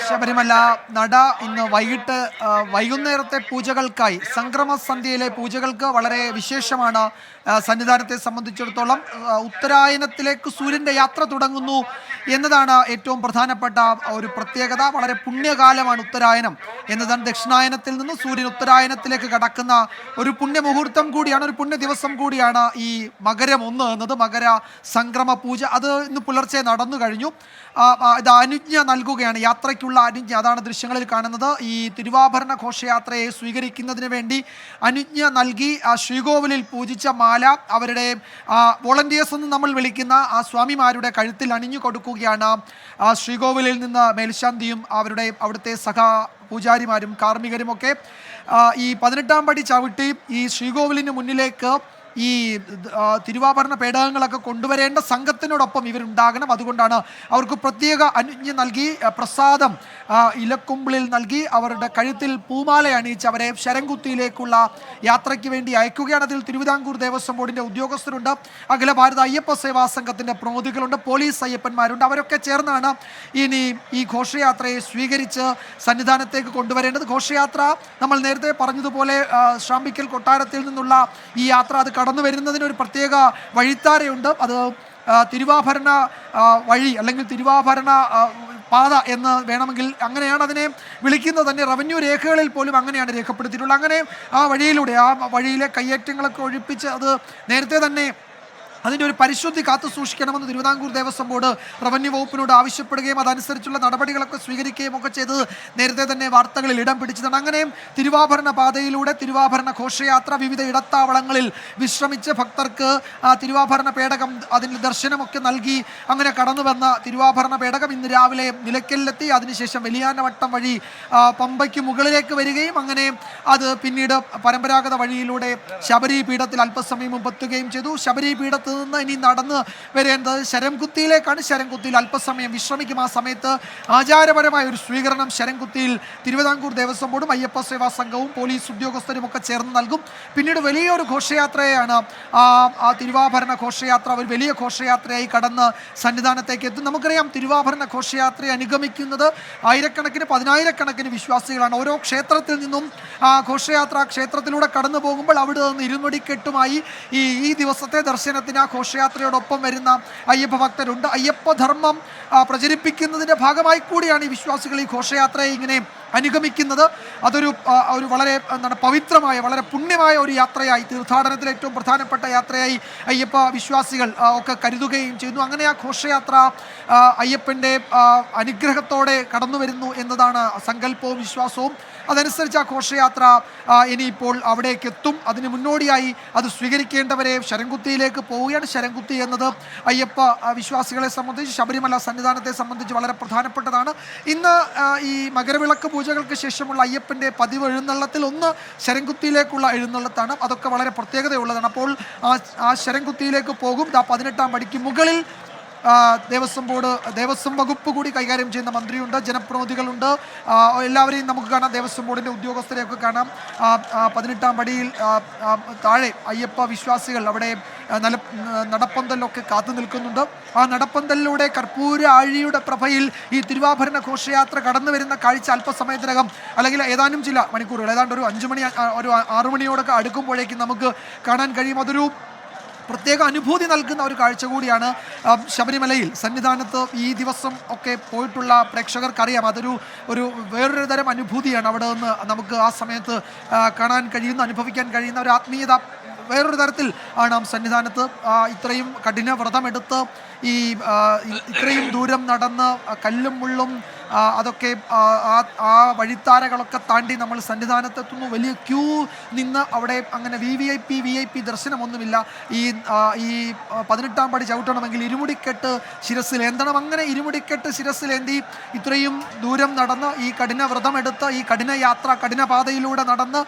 ശബരിമല നട ഇന്ന് വൈകിട്ട് വൈകുന്നേരത്തെ പൂജകൾക്കായി സംക്രമ സന്ധ്യയിലെ പൂജകൾക്ക് വളരെ വിശേഷമാണ്. സന്നിധാനത്തെ സംബന്ധിച്ചിടത്തോളം ഉത്തരായനത്തിലേക്ക് സൂര്യൻ്റെ യാത്ര തുടങ്ങുന്നു എന്നതാണ് ഏറ്റവും പ്രധാനപ്പെട്ട ഒരു പ്രത്യേകത. വളരെ പുണ്യകാലമാണ് ഉത്തരായനം എന്നതാണ്. ദക്ഷിണായനത്തിൽ നിന്ന് സൂര്യൻ ഉത്തരായനത്തിലേക്ക് കടക്കുന്ന ഒരു പുണ്യമുഹൂർത്തം കൂടിയാണ്, ഒരു പുണ്യ ദിവസം കൂടിയാണ് ഈ മകരം 1 എന്നത്. മകര സംക്രമ പൂജ അത് ഇന്ന് പുലർച്ചെ നടന്നു കഴിഞ്ഞു. ഇത് അനുജ്ഞ നൽകുകയാണ്, യാത്രയ്ക്കുള്ള അനുജ്ഞ. അതാണ് ദൃശ്യങ്ങളിൽ കാണുന്നത്. ഈ തിരുവാഭരണ ഘോഷയാത്രയെ സ്വീകരിക്കുന്നതിന് വേണ്ടി അനുജ്ഞ നൽകി ശ്രീകോവിലിൽ പൂജിച്ച മാല അവരുടെ വോളണ്ടിയേഴ്സ് എന്ന് നമ്മൾ വിളിക്കുന്ന ആ സ്വാമിമാരുടെ കഴുത്തിൽ അണിഞ്ഞു കൊടുക്കുകയാണ്. ശ്രീകോവിലിൽ നിന്ന് മേൽശാന്തിയും അവിടുത്തെ പൂജാരിമാരും കാർമ്മികരുമൊക്കെ ഈ 18-ാം പടി ചവിട്ടി ഈ ശ്രീകോവിലിന് മുന്നിലേക്ക് ഈ തിരുവാഭരണ പേടകങ്ങളൊക്കെ കൊണ്ടുവരേണ്ട സംഘത്തിനോടൊപ്പം ഇവരുണ്ടാകണം. അതുകൊണ്ടാണ് അവർക്ക് പ്രത്യേക അനുജ്ഞ നൽകി പ്രസാദം ഇലക്കുമ്പിളിൽ നൽകി അവരുടെ കഴുത്തിൽ പൂമാല അണിയിച്ച് അവരെ ശരംകുത്തിയിലേക്കുള്ള യാത്രയ്ക്ക് വേണ്ടി അയക്കുകയാണ്. അതിൽ തിരുവിതാംകൂർ ദേവസ്വം ബോർഡിൻ്റെ ഉദ്യോഗസ്ഥരുണ്ട്, അഖില ഭാരത അയ്യപ്പ സേവാ സംഘത്തിൻ്റെ പ്രതിനിധികളുണ്ട്, പോലീസ് അയ്യപ്പന്മാരുണ്ട്. അവരൊക്കെ ചേർന്നാണ് ഇനി ഈ ഘോഷയാത്രയെ സ്വീകരിച്ച് സന്നിധാനത്തേക്ക് കൊണ്ടുവരേണ്ടത്. ഘോഷയാത്ര നമ്മൾ നേരത്തെ പറഞ്ഞതുപോലെ ശ്രാമ്പിക്കൽ കൊട്ടാരത്തിൽ നിന്നുള്ള ഈ യാത്ര അത് കടന്നു വരുന്നതിന് ഒരു പ്രത്യേക വഴിത്താരയുണ്ട്. അത് തിരുവാഭരണ വഴി അല്ലെങ്കിൽ തിരുവാഭരണ പാത എന്ന് വേണമെങ്കിൽ അങ്ങനെയാണ് അതിനെ വിളിക്കുന്നത്. തന്നെ റവന്യൂ രേഖകളിൽ പോലും അങ്ങനെയാണ് രേഖപ്പെടുത്തിയിട്ടുള്ളത്. അങ്ങനെ ആ വഴിയിലെ കയ്യേറ്റങ്ങളൊക്കെ ഒഴിപ്പിച്ച് അത് നേരത്തെ തന്നെ അതിൻ്റെ ഒരു പരിശുദ്ധി കാത്തു സൂക്ഷിക്കണമെന്ന് തിരുവിതാംകൂർ ദേവസ്വം ബോർഡ് റവന്യൂ വകുപ്പിനോട് ആവശ്യപ്പെടുകയും അതനുസരിച്ചുള്ള നടപടികളൊക്കെ സ്വീകരിക്കുകയും ഒക്കെ ചെയ്തത് നേരത്തെ തന്നെ വാർത്തകളിൽ ഇടം പിടിച്ചതാണ്. അങ്ങനെയും തിരുവാഭരണ പാതയിലൂടെ തിരുവാഭരണ ഘോഷയാത്ര വിവിധ ഇടത്താവളങ്ങളിൽ വിശ്രമിച്ച് ഭക്തർക്ക് തിരുവാഭരണ പേടകം അതിൻ്റെ ദർശനമൊക്കെ നൽകി അങ്ങനെ കടന്നു വന്ന തിരുവാഭരണ പേടകം ഇന്ന് രാവിലെ നിലയ്ക്കലിലെത്തി. അതിനുശേഷം വലിയാനവട്ടം വഴി പമ്പയ്ക്ക് മുകളിലേക്ക് വരികയും അങ്ങനെ അത് പിന്നീട് പരമ്പരാഗത വഴിയിലൂടെ ശബരി പീഠത്തിൽ അല്പസമയം മുമ്പ് എത്തുകയും ചെയ്തു. ശബരി പീഠത്തിൽ നിന്ന് ഇനി നടന്ന് വരേണ്ടത് ശരംകുത്തിയിലേക്കാണ്. ശരംകുത്തിയിൽ അല്പസമയം വിശ്രമിക്കും. ആ സമയത്ത് ആചാരപരമായ ഒരു സ്വീകരണം ശരംകുത്തിയിൽ തിരുവിതാംകൂർ ദേവസ്വം ബോർഡും അയ്യപ്പ സേവാ സംഘവും പോലീസ് ഉദ്യോഗസ്ഥരും ഒക്കെ ചേർന്ന് നൽകും. പിന്നീട് വലിയൊരു ഘോഷയാത്രയാണ് ആ തിരുവാഭരണ ഘോഷയാത്ര. ഒരു വലിയ ഘോഷയാത്രയായി കടന്ന് സന്നിധാനത്തേക്ക് എത്തും. നമുക്കറിയാം തിരുവാഭരണ ഘോഷയാത്രയെ അനുഗമിക്കുന്നത് ആയിരക്കണക്കിന് പതിനായിരക്കണക്കിന് വിശ്വാസികളാണ്. ഓരോ ക്ഷേത്രത്തിൽ നിന്നും ആ ഘോഷയാത്ര ക്ഷേത്രത്തിലൂടെ കടന്നു പോകുമ്പോൾ അവിടെ നിന്ന് ഇരുമുടിക്കെട്ടുമായി ഈ ദിവസത്തെ ദർശനത്തിന് ആ ഘോഷയാത്രയോടൊപ്പം വരുന്ന അയ്യപ്പ ഭക്തരുണ്ട്. അയ്യപ്പധർമ്മം പ്രചരിപ്പിക്കുന്നതിൻ്റെ ഭാഗമായി കൂടിയാണ് ഈ വിശ്വാസികൾ ഈ ഘോഷയാത്രയെ ഇങ്ങനെ അനുഗമിക്കുന്നത്. അതൊരു വളരെ പവിത്രമായ വളരെ പുണ്യമായ ഒരു യാത്രയായി, തീർത്ഥാടനത്തിലെ ഏറ്റവും പ്രധാനപ്പെട്ട യാത്രയായി അയ്യപ്പ വിശ്വാസികൾ ഒക്കെ കരുതുകയും ചെയ്യുന്നു. അങ്ങനെ ആ ഘോഷയാത്ര അയ്യപ്പൻ്റെ അനുഗ്രഹത്തോടെ കടന്നു വരുന്നു എന്നതാണ് സങ്കല്പവും വിശ്വാസവും. അതനുസരിച്ച് ആ ഘോഷയാത്ര ഇനിയിപ്പോൾ അവിടേക്ക് എത്തും. അതിന് മുന്നോടിയായി അത് സ്വീകരിക്കേണ്ടവരെ ശരംകുത്തിയിലേക്ക് പോവുകയാണ്. ശരംകുത്തി എന്നത് അയ്യപ്പ വിശ്വാസികളെ സംബന്ധിച്ച്, ശബരിമല സന്നിധാനത്തെ സംബന്ധിച്ച് വളരെ പ്രധാനപ്പെട്ടതാണ്. ഇന്ന് ഈ മകരവിളക്ക് പൂജകൾക്ക് ശേഷമുള്ള അയ്യപ്പൻ്റെ പതിവ് എഴുന്നള്ളത്തിൽ ഒന്ന് ശരംകുത്തിയിലേക്കുള്ള എഴുന്നള്ളത്താണ്. അതൊക്കെ വളരെ പ്രത്യേകതയുള്ളതാണ്. അപ്പോൾ ആ ശരംകുത്തിയിലേക്ക് പോകും. 18-ാം പടിക്ക് മുകളിൽ ദേവസ്വം വകുപ്പ് കൂടി കൈകാര്യം ചെയ്യുന്ന മന്ത്രിയുണ്ട്, ജനപ്രതിനിധികളുണ്ട്, എല്ലാവരെയും നമുക്ക് കാണാം. ദേവസ്വം ബോർഡിൻ്റെ ഉദ്യോഗസ്ഥരെയൊക്കെ കാണാം. 18-ാം പടിയിൽ താഴെ അയ്യപ്പ വിശ്വാസികൾ അവിടെ നടപ്പന്തലിലൊക്കെ കാത്തു നിൽക്കുന്നുണ്ട്. ആ നടപ്പന്തലിലൂടെ കർപ്പൂര ആഴിയുടെ പ്രഭയിൽ ഈ തിരുവാഭരണ ഘോഷയാത്ര കടന്നു വരുന്ന കാഴ്ച അല്പസമയത്തിനകം അല്ലെങ്കിൽ ഏതാനും ചില മണിക്കൂറുകൾ, ഏതാണ്ട് ഒരു 5 മണി ഒരു 6 മണിയോടൊക്കെ അടുക്കുമ്പോഴേക്കും നമുക്ക് കാണാൻ കഴിയും. അതൊരു പ്രത്യേക അനുഭൂതി നൽകുന്ന ഒരു കാഴ്ച കൂടിയാണ്. ശബരിമലയിൽ സന്നിധാനത്ത് ഈ ദിവസം ഒക്കെ പോയിട്ടുള്ള പ്രേക്ഷകർക്കറിയാം, ഒരു വേറൊരു തരം അനുഭൂതിയാണ് അവിടെ നിന്ന് നമുക്ക് ആ സമയത്ത് കാണാൻ കഴിയുന്ന, അനുഭവിക്കാൻ കഴിയുന്ന ഒരു ആത്മീയത വേറൊരു തരത്തിൽ ആണ്. സന്നിധാനത്ത് ഇത്രയും കഠിന വ്രതമെടുത്ത് ഇത്രയും ദൂരം നടന്ന് കല്ലും മുള്ളും അതൊക്കെ ആ വഴിത്താരകളൊക്കെ താണ്ടി നമ്മൾ സന്നിധാനത്തെത്തുന്നു. വലിയ ക്യൂ നിന്ന് അവിടെ അങ്ങനെ VIP ദർശനമൊന്നുമില്ല. ഈ 18-ാം പടി ചവിട്ടണമെങ്കിൽ ഇരുമുടിക്കെട്ട് ശിരസിലേന്തണം. അങ്ങനെ ഇരുമുടിക്കെട്ട് ശിരസിലേന്തി ഇത്രയും ദൂരം നടന്ന് ഈ കഠിന വ്രതമെടുത്ത് ഈ കഠിന യാത്ര, കഠിന പാതയിലൂടെ നടന്ന്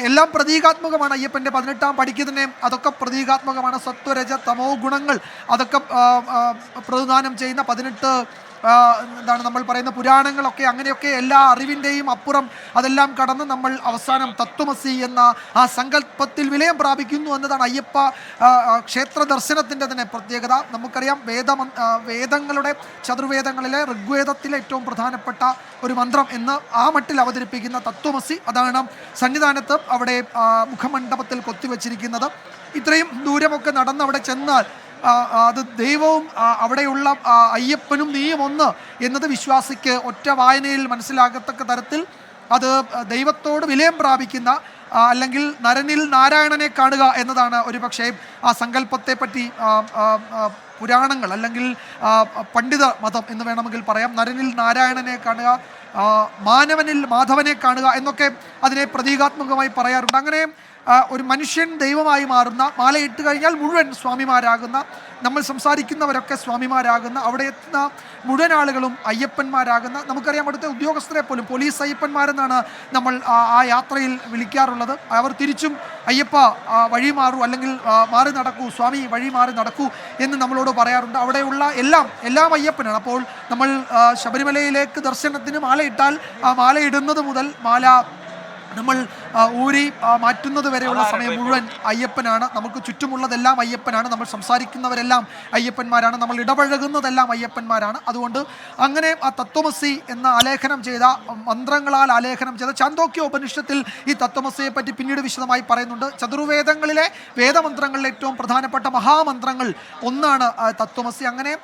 എല്ലാം പ്രതീകാത്മകമാണ്. അയ്യപ്പൻ്റെ 18-ാം പടിക്ക് തന്നെ അതൊക്കെ പ്രതീകാത്മകമാണ്. സത്വരജ തമോ ഗുണങ്ങൾ അതൊക്കെ പ്രതിദാനം ചെയ്യുന്ന 18 എന്താണ് നമ്മൾ പറയുന്ന പുരാണങ്ങളൊക്കെ അങ്ങനെയൊക്കെ എല്ലാ അറിവിൻ്റെയും അപ്പുറം അതെല്ലാം കടന്ന് നമ്മൾ അവസാനം തത്വമസി എന്ന ആ സങ്കല്പത്തിൽ വിലയം പ്രാപിക്കുന്നു എന്നതാണ് അയ്യപ്പ ക്ഷേത്ര ദർശനത്തിൻ്റെ തന്നെ പ്രത്യേകത. നമുക്കറിയാം വേദങ്ങളുടെ ചതുർവേദങ്ങളിലെ ഋഗ്വേദത്തിലെ ഏറ്റവും പ്രധാനപ്പെട്ട ഒരു മന്ത്രം എന്ന് ആ മട്ടിൽ അവതരിപ്പിക്കുന്ന തത്വമസി, അതാണ് സന്നിധാനത്ത് അവിടെ മുഖമണ്ഡപത്തിൽ കൊത്തിവെച്ചിരിക്കുന്നത്. ഇത്രയും ദൂരമൊക്കെ നടന്ന് അവിടെ ചെന്നാൽ അത് ദൈവവും അവിടെയുള്ള അയ്യപ്പനും നീയും ഒന്ന് എന്നത് വിശ്വാസിക്ക് ഒറ്റ വായനയിൽ മനസ്സിലാകത്തക്ക തരത്തിൽ അത് ദൈവത്തോട് വിലയം പ്രാപിക്കുന്ന അല്ലെങ്കിൽ നരനിൽ നാരായണനെ കാണുക എന്നതാണ് ഒരു പക്ഷേ ആ സങ്കല്പത്തെ പറ്റി പുരാണങ്ങൾ അല്ലെങ്കിൽ പണ്ഡിത മതം എന്ന് വേണമെങ്കിൽ പറയാം. നരനിൽ നാരായണനെ കാണുക, മാനവനിൽ മാധവനെ കാണുക എന്നൊക്കെ അതിനെ പ്രതീകാത്മകമായി പറയാറുണ്ട്. അങ്ങനെ ഒരു മനുഷ്യൻ ദൈവമായി മാറുന്ന, മാലയിട്ട് കഴിഞ്ഞാൽ മുഴുവൻ സ്വാമിമാരാകുന്ന, നമ്മൾ സംസാരിക്കുന്നവരൊക്കെ സ്വാമിമാരാകുന്ന, അവിടെ എത്തുന്ന മുഴുവൻ ആളുകളും അയ്യപ്പന്മാരാകുന്ന, നമുക്കറിയാം അവിടുത്തെ ഉദ്യോഗസ്ഥരെ പോലും പോലീസ് അയ്യപ്പന്മാരെന്നാണ് നമ്മൾ ആ യാത്രയിൽ വിളിക്കാറുള്ളത്. അവർ തിരിച്ചും അയ്യപ്പ വഴി മാറൂ അല്ലെങ്കിൽ മാറി നടക്കൂ, സ്വാമി വഴി മാറി നടക്കൂ എന്ന് നമ്മളോട് പറയാറുണ്ട്. അവിടെയുള്ള എല്ലാം അയ്യപ്പനാണ്. അപ്പോൾ നമ്മൾ ശബരിമലയിലേക്ക് ദർശനത്തിന് മാലയിട്ടാൽ ആ മാലയിടുന്നത് മുതൽ മാല നമ്മൾ ഊരി മാറ്റുന്നത് വരെയുള്ള സമയം മുഴുവൻ അയ്യപ്പനാണ്. നമുക്ക് ചുറ്റുമുള്ളതെല്ലാം അയ്യപ്പനാണ്. നമ്മൾ സംസാരിക്കുന്നവരെല്ലാം അയ്യപ്പന്മാരാണ്. നമ്മൾ ഇടപഴകുന്നതെല്ലാം അയ്യപ്പന്മാരാണ്. അതുകൊണ്ട് അങ്ങനെ ആ തത്വമസി എന്ന ആലേഖനം ചെയ്ത മന്ത്രങ്ങളാൽ ആലേഖനം ചെയ്ത ചാന്തോക്യ ഉപനിഷത്തിൽ ഈ തത്വമസിയെ പറ്റി പിന്നീട് വിശദമായി പറയുന്നുണ്ട്. ചതുർവേദങ്ങളിലെ വേദമന്ത്രങ്ങളിലെ ഏറ്റവും പ്രധാനപ്പെട്ട മഹാമന്ത്രങ്ങൾ ഒന്നാണ് തത്വമസി. അങ്ങനെ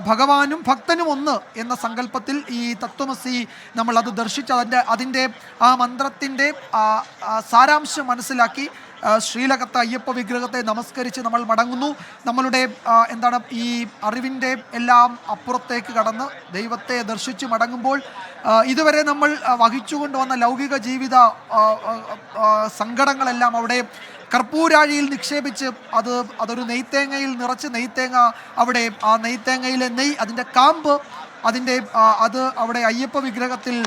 ഭഗവാനും ഭക്തനും ഒന്ന് എന്ന സങ്കല്പത്തിൽ ഈ തത്വമസി നമ്മൾ അത് ദർശിച്ച് അതിൻ്റെ ആ മന്ത്രത്തിൻ്റെ സാരാംശം മനസ്സിലാക്കി ശ്രീലകത്ത് അയ്യപ്പ വിഗ്രഹത്തെ നമസ്കരിച്ച് നമ്മൾ മടങ്ങുന്നു. നമ്മളുടെ ഈ അറിവിൻ്റെ എല്ലാം അപ്പുറത്തേക്ക് കടന്ന് ദൈവത്തെ ദർശിച്ച് മടങ്ങുമ്പോൾ ഇതുവരെ നമ്മൾ വഹിച്ചുകൊണ്ടുവന്ന ലൗകിക ജീവിത സങ്കടങ്ങളെല്ലാം അവിടെ കർപ്പൂരാഴിയിൽ നിക്ഷേപിച്ച് അതൊരു നെയ്ത്തേങ്ങയിൽ നിറച്ച് നെയ്ത്തേങ്ങ അവിടെ ആ നെയ്ത്തേങ്ങയിലെ അതിൻ്റെ കാമ്പ് അത് അവിടെ അയ്യപ്പ വിഗ്രഹത്തിൽ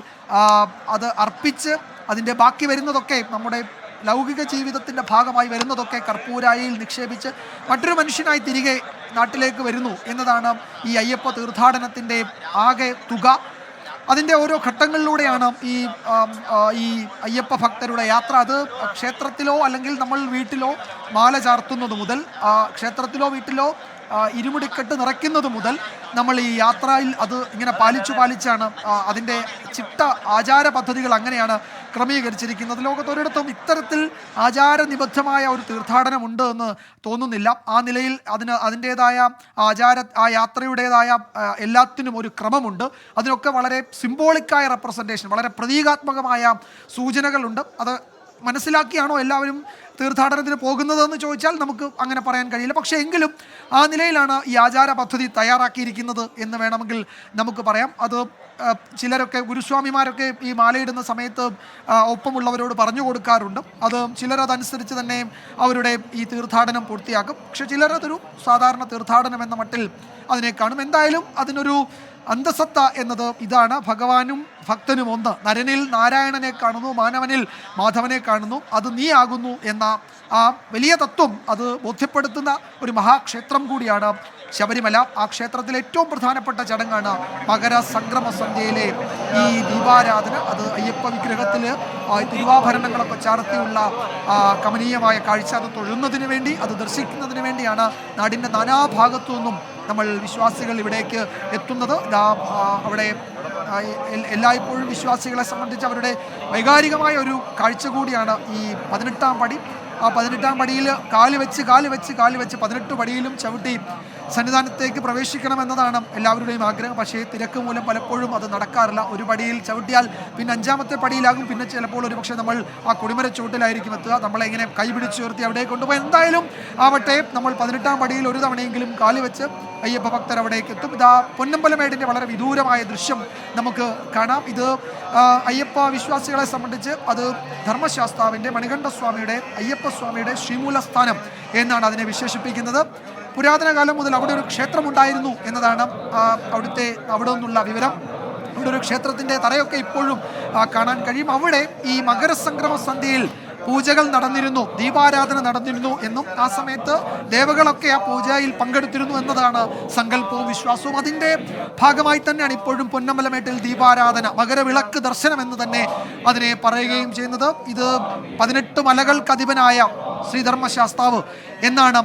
അത് അർപ്പിച്ച് അതിൻ്റെ ബാക്കി വരുന്നതൊക്കെ നമ്മുടെ ലൗകിക ജീവിതത്തിൻ്റെ ഭാഗമായി വരുന്നതൊക്കെ കർപ്പൂരാഴിയിൽ നിക്ഷേപിച്ച് മറ്റൊരു മനുഷ്യനായി തിരികെ നാട്ടിലേക്ക് വരുന്നു എന്നതാണ് ഈ അയ്യപ്പ തീർത്ഥാടനത്തിൻ്റെ ആകെ തുക. അതിൻ്റെ ഓരോ ഘട്ടങ്ങളിലൂടെയാണ് ഈ അയ്യപ്പ ഭക്തരുടെ യാത്ര. അത് ക്ഷേത്രത്തിലോ അല്ലെങ്കിൽ നമ്മൾ വീട്ടിലോ മാല ചാർത്തുന്നത് മുതൽ, ക്ഷേത്രത്തിലോ വീട്ടിലോ ഇരുമുടിക്കെട്ട് നിറയ്ക്കുന്നത് മുതൽ നമ്മൾ ഈ യാത്രയിൽ അത് ഇങ്ങനെ പാലിച്ചാണ് അതിൻ്റെ ചിട്ട ആചാര പദ്ധതികൾ അങ്ങനെയാണ് ക്രമീകരിച്ചിരിക്കുന്നത്. ലോകത്തൊരിടത്തും ഇത്തരത്തിൽ ആചാരനിബദ്ധമായ ഒരു തീർത്ഥാടനമുണ്ട് എന്ന് തോന്നുന്നില്ല. ആ നിലയിൽ അതിൻ്റേതായ ആ യാത്രയുടേതായ എല്ലാത്തിനും ഒരു ക്രമമുണ്ട്. അതിനൊക്കെ വളരെ സിംബോളിക്കായ റെപ്രസെൻറ്റേഷൻ, വളരെ പ്രതീകാത്മകമായ സൂചനകളുണ്ട്. അത് മനസ്സിലാക്കിയാണോ എല്ലാവരും തീർത്ഥാടനത്തിന് പോകുന്നതെന്ന് ചോദിച്ചാൽ നമുക്ക് അങ്ങനെ പറയാൻ കഴിയില്ല. പക്ഷേ എങ്കിലും ആ നിലയിലാണ് ഈ ആചാര പദ്ധതി തയ്യാറാക്കിയിരിക്കുന്നത് എന്ന് വേണമെങ്കിൽ നമുക്ക് പറയാം. അത് ചിലരൊക്കെ ഗുരുസ്വാമിമാരൊക്കെ ഈ മാലയിടുന്ന സമയത്ത് ഒപ്പമുള്ളവരോട് പറഞ്ഞു കൊടുക്കാറുണ്ട്. ചിലരതനുസരിച്ച് തന്നെ അവരുടെ ഈ തീർത്ഥാടനം പൂർത്തിയാക്കും. പക്ഷെ ചിലരതൊരു സാധാരണ തീർത്ഥാടനം എന്ന മട്ടിൽ അതിനെ കാണും. എന്തായാലും അതിനൊരു അന്തസത്ത എന്നത് ഇതാണ്. ഭഗവാനും ഭക്തനും ഒന്ന്. നരനിൽ നാരായണനെ കാണുന്നു, മാനവനിൽ മാധവനെ കാണുന്നു, അത് നീ ആകുന്നു എന്ന ആ വലിയ തത്വം അത് ബോധ്യപ്പെടുത്തുന്ന ഒരു മഹാക്ഷേത്രം കൂടിയാണ് ശബരിമല. ആ ക്ഷേത്രത്തിലെ ഏറ്റവും പ്രധാനപ്പെട്ട ചടങ്ങാണ് മകര സംക്രമ സന്ധ്യയിലെ ഈ ദീപാരാധന. അത് അയ്യപ്പ വിഗ്രഹത്തിൽ തിരുവാഭരണങ്ങളൊക്കെ ചാർത്തിയുള്ള കമനീയമായ കാഴ്ച. അത് തൊഴുന്നതിന് വേണ്ടി, അത് ദർശിക്കുന്നതിന് വേണ്ടിയാണ് നാടിൻ്റെ നാനാഭാഗത്തു നിന്നും നമ്മൾ വിശ്വാസികൾ ഇവിടേക്ക് എത്തുന്നത്. അവിടെ എല്ലായ്പ്പോഴും വിശ്വാസികളെ സംബന്ധിച്ച് അവരുടെ വൈകാരികമായ ഒരു കാഴ്ച കൂടിയാണ് ഈ 18-ാം പടി. ആ 18-ാം പടിയിൽ കാല് വെച്ച് 18 പടിയിലും ചവിട്ടി സന്നിധാനത്തേക്ക് പ്രവേശിക്കണമെന്നതാണ് എല്ലാവരുടെയും ആഗ്രഹം. പക്ഷേ തിരക്ക് മൂലം പലപ്പോഴും അത് നടക്കാറില്ല. ഒരു പടിയിൽ ചവിട്ടിയാൽ പിന്നെ 5-ാമത്തെ പടിയിലാകും. പിന്നെ ചിലപ്പോൾ ഒരു പക്ഷേ നമ്മൾ ആ കൊടിമര ചുവട്ടിലായിരിക്കും എത്തുക. നമ്മളെ ഇങ്ങനെ കൈപിടിച്ച് ഉയർത്തി അവിടെ കൊണ്ടുപോയി എന്തായാലും ആവട്ടെ, നമ്മൾ 18-ാം പടിയിൽ ഒരു തവണയെങ്കിലും കാല് വെച്ച് അയ്യപ്പ ഭക്തർ അവിടേക്ക് എത്തും. ഇതാ പൊന്നമ്പലമേടിൻ്റെ വളരെ വിദൂരമായ ദൃശ്യം നമുക്ക് കാണാം. ഇത് അയ്യപ്പ വിശ്വാസികളെ സംബന്ധിച്ച് അത് ധർമ്മശാസ്താവിൻ്റെ, മണികണ്ഠസ്വാമിയുടെ, അയ്യപ്പസ്വാമിയുടെ ശ്രീമൂലസ്ഥാനം എന്നാണ് അതിനെ വിശേഷിപ്പിക്കുന്നത്. പുരാതന കാലം മുതൽ അവിടെ ഒരു ക്ഷേത്രമുണ്ടായിരുന്നു എന്നതാണ് അവിടെ നിന്നുള്ള വിവരം. അവിടെ ഒരു ക്ഷേത്രത്തിൻ്റെ തറയൊക്കെ ഇപ്പോഴും കാണാൻ കഴിയും. അവിടെ ഈ മകരസംക്രമ സന്ധ്യയിൽ പൂജകൾ നടന്നിരുന്നു, ദീപാരാധന നടന്നിരുന്നു എന്നും ആ സമയത്ത് ദേവകളൊക്കെ ആ പൂജയിൽ പങ്കെടുത്തിരുന്നു എന്നതാണ് സങ്കല്പവും വിശ്വാസവും. അതിൻ്റെ ഭാഗമായി തന്നെയാണ് ഇപ്പോഴും പൊന്നമ്പലമേട്ടിൽ ദീപാരാധന, മകരവിളക്ക് ദർശനം എന്ന് തന്നെ അതിനെ പറയുകയും ചെയ്യുന്നത്. ഇത് 18 മലകൾക്കധിപനായ ശ്രീധർമ്മശാസ്താവ് എന്നാണ്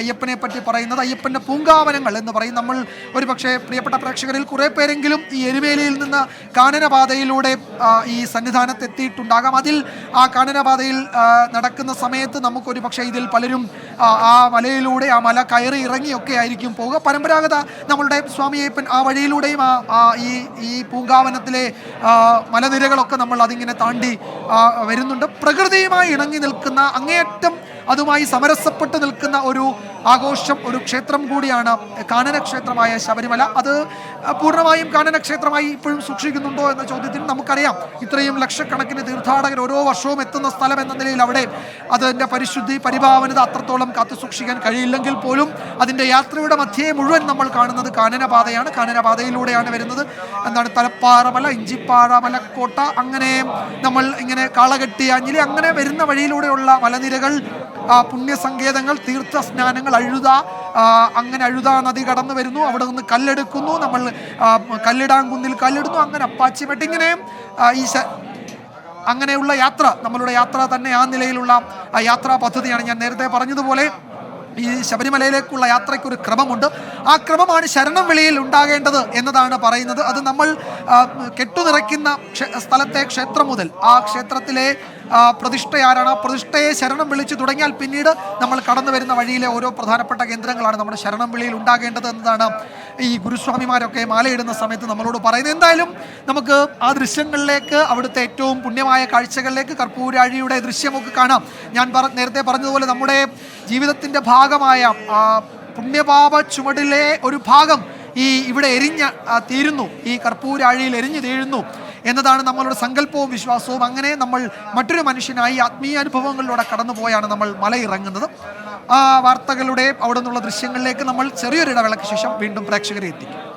അയ്യപ്പനെ പറ്റി പറയുന്നത്. അയ്യപ്പൻ്റെ പൂങ്കാവനങ്ങൾ എന്ന് പറയും. നമ്മൾ ഒരു പക്ഷേ പ്രിയപ്പെട്ട പ്രേക്ഷകരിൽ കുറേ പേരെങ്കിലും ഈ എരുമേലിയിൽ നിന്ന് കാനനപാതയിലൂടെ ഈ സന്നിധാനത്ത് എത്തിയിട്ടുണ്ടാകാം. അതിൽ ആ കാനനപാതയിൽ നടക്കുന്ന സമയത്ത് നമുക്കൊരു പക്ഷേ ഇതിൽ പലരും ആ മലയിലൂടെ ആ മല കയറി ഇറങ്ങിയൊക്കെ ആയിരിക്കും പോവുക. പരമ്പരാഗത നമ്മളുടെ സ്വാമി അയ്യപ്പൻ ആ വഴിയിലൂടെയും ഈ പൂങ്കാവനത്തിലെ മലനിരകളൊക്കെ നമ്മൾ അതിങ്ങനെ താണ്ടി വരുന്നുണ്ട്. പ്രകൃതിയുമായി ഇണങ്ങി നിൽക്കുന്ന, അങ്ങേയറ്റം അതുമായി സമരസപ്പെട്ട് നിൽക്കുന്ന ഒരു ആഘോഷം, ഒരു ക്ഷേത്രം കൂടിയാണ് കാനനക്ഷേത്രമായ ശബരിമല. അത് പൂർണ്ണമായും കാനനക്ഷേത്രമായി ഇപ്പോഴും സൂക്ഷിക്കുന്നുണ്ടോ എന്ന ചോദ്യത്തിന് നമുക്കറിയാം, ഇത്രയും ലക്ഷക്കണക്കിന് തീർത്ഥാടകർ ഓരോ വർഷവും എത്തുന്ന സ്ഥലം എന്ന നിലയിൽ അവിടെ അതിൻ്റെ പരിശുദ്ധി, പരിഭാവനത അത്രത്തോളം കാത്തു സൂക്ഷിക്കാൻ കഴിയില്ലെങ്കിൽ പോലും അതിൻ്റെ യാത്രയുടെ മധ്യേ മുഴുവൻ നമ്മൾ കാണുന്നത് കാനനപാതയാണ്. കാനനപാതയിലൂടെയാണ് വരുന്നത്. എന്താണ്, തലപ്പാറമല, ഇഞ്ചിപ്പാറ, മലക്കോട്ട, അങ്ങനെ നമ്മൾ ഇങ്ങനെ കാളകെട്ടി, അഞ്ഞിലി, അങ്ങനെ വരുന്ന വഴിയിലൂടെയുള്ള മലനിരകൾ, പുണ്യസങ്കേതങ്ങൾ, തീർത്ഥ സ്നാനങ്ങൾ, അഴുത, അങ്ങനെ അഴുത നദി കടന്നു വരുന്നു, അവിടെ നിന്ന് കല്ലെടുക്കുന്നു, നമ്മൾ കല്ലിടാങ്കുന്നിൽ കല്ലിടുന്നു, അങ്ങനെ അപ്പാച്ചിമെട്ട്, ഇങ്ങനെ അങ്ങനെയുള്ള യാത്ര, നമ്മളുടെ യാത്ര തന്നെ ആ നിലയിലുള്ള യാത്രാ പദ്ധതിയാണ്. ഞാൻ നേരത്തെ പറഞ്ഞതുപോലെ ഈ ശബരിമലയിലേക്കുള്ള യാത്രയ്ക്കൊരു ക്രമമുണ്ട്. ആ ക്രമമാണ് ശരണം വിളിയിൽ ഉണ്ടാകേണ്ടത് എന്നതാണ് പറയുന്നത്. അത് നമ്മൾ കെട്ടുനിറയ്ക്കുന്ന സ്ഥലത്തെ ക്ഷേത്രം മുതൽ ആ ക്ഷേത്രത്തിലെ പ്രതിഷ്ഠ ആരാണ്, ആ പ്രതിഷ്ഠയെ ശരണം വിളിച്ചു തുടങ്ങിയാൽ പിന്നീട് നമ്മൾ കടന്നു വരുന്ന വഴിയിലെ ഓരോ പ്രധാനപ്പെട്ട കേന്ദ്രങ്ങളാണ് നമ്മുടെ ശരണം വിളിയിൽ ഉണ്ടാകേണ്ടത് എന്നതാണ് ഈ ഗുരുസ്വാമിമാരൊക്കെ മാലയിടുന്ന സമയത്ത് നമ്മളോട് പറയുന്നത്. എന്തായാലും നമുക്ക് ആ ദൃശ്യങ്ങളിലേക്ക്, അവിടുത്തെ ഏറ്റവും പുണ്യമായ കാഴ്ചകളിലേക്ക്, കർപ്പൂരാഴിയുടെ ദൃശ്യമൊക്കെ കാണാം. ഞാൻ നേരത്തെ പറഞ്ഞതുപോലെ നമ്മുടെ ജീവിതത്തിൻ്റെ ഭാഗമായ പുണ്യപാപ ചുമടിലെ ഒരു ഭാഗം ഇവിടെ തീരുന്നു, ഈ കർപ്പൂരാഴിയിൽ എരിഞ്ഞു തീരുന്നു എന്നതാണ് നമ്മളുടെ സങ്കല്പവും വിശ്വാസവും. അങ്ങനെ നമ്മൾ മറ്റൊരു മനുഷ്യനായി ആത്മീയ അനുഭവങ്ങളിലൂടെ കടന്നുപോയാണ് നമ്മൾ മലയിറങ്ങുന്നത്. ആ വാർത്തകളുടെ അവിടെ നിന്നുള്ള ദൃശ്യങ്ങളിലേക്ക് നമ്മൾ ചെറിയൊരു ഇടവേളയ്ക്ക് ശേഷം വീണ്ടും പ്രേക്ഷകരെ എത്തിക്കും.